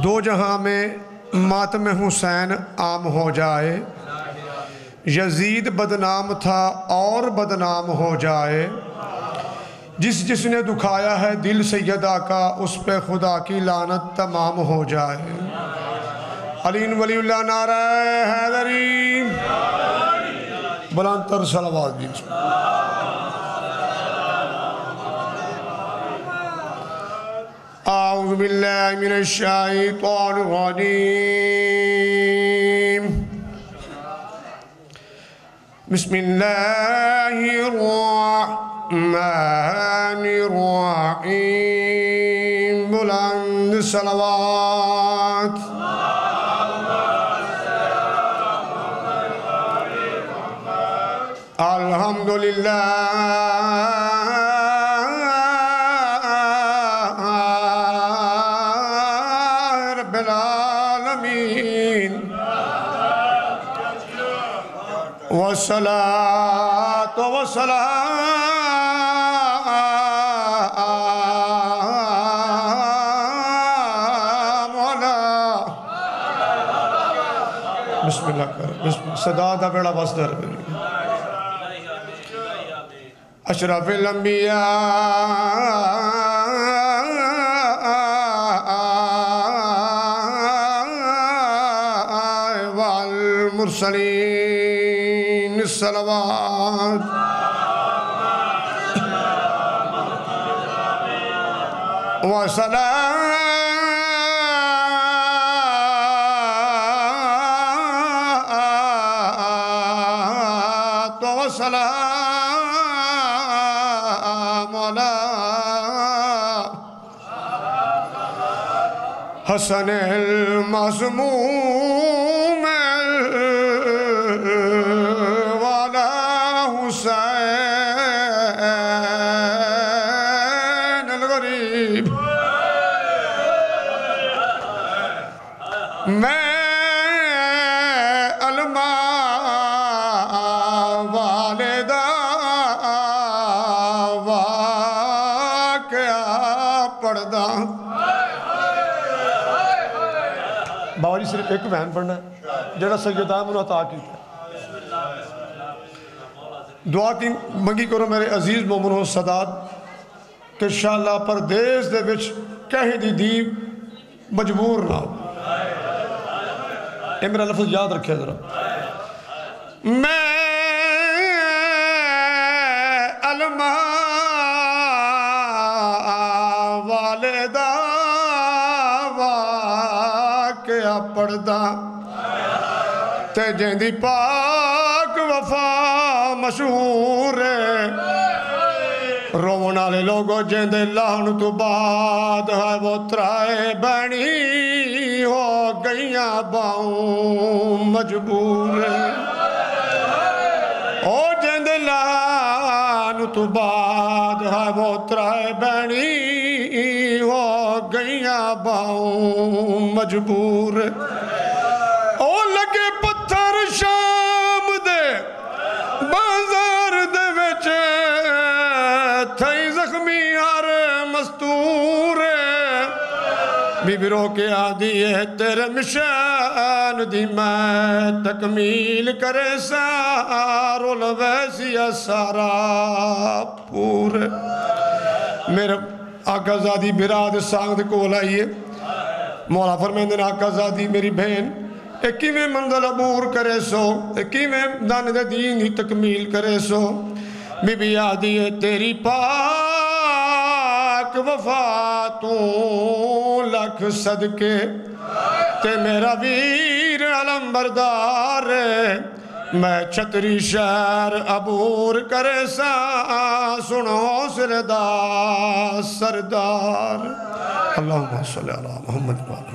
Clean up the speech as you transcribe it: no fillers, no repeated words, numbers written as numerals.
دو جہاں میں ماتم حسین عام ہو جائے، یزید بدنام تھا اور بدنام ہو جائے، جس نے دکھایا ہے دل سیدہ کا اس پہ خدا کی لعنت تمام ہو جائے۔ علی ولی اللہ نعرہ حیدری، بلند تر صلوات دیجئے۔ اعوذ باللہ من الشیطان الرجیم، بسم اللہ الرحمن الرحیم، بلند صلوات۔ الحمدللہ رب العالمین، والصلاة والسلام علی، بسم اللہ کر، صدا دا بیڑا بس در بلی، اشرف الانبیاء والمرسلین، الصلوات وسلام حسن المعصوم والا حسین الغریب، میں علماء والدہ واقعہ پڑھدا۔ بابا جی صرف ایک بہن پڑھنا ہے جڑا سیدہ منو عطا کیتا ہے۔ دعا کی منگی کرو میرے عزیز مومنو سادات کہ انشاءاللہ پردیس دے وچ کہیں دی مجبور نہ ہو۔ یہ میرا لفظ یاد رکھے ذرا، میں علماء والدہ واقعہ پڑھدا تے جیندی پاک وفا مشہور ہے، رونا لے لوگو جیندے لہن تو بعد ہے وہ ترائے بینی ہو گئیاں باؤں مجبور ہے، او جیندے لہن تو بعد ہے وہ ترائے بینی ہو گئیاں باؤں مجبور ہے، او لگے پتھر شام دے بازار دے وچے تھئی زخمی ہر مستور بی بی رو کے آدھی ہے تیرے مشان دی میں تکمیل کرے سارو لویسی سارا پور۔ میرے آقا زادی براد سانگ کو لائیے، مولا فرمیندن آقا زادی میری بہن اکیویں منزل عبور کرے سو، اکیویں دان دے دین ہی تکمیل کرے سو، بی بی آدھی ہے تیری پاک وفاتوں لکھ صدقے تے میرا ویر علم بردار میں چھتری شہر عبور کرے سا سنو سردار سردار۔ اللہم صلی اللہ محمد وعلا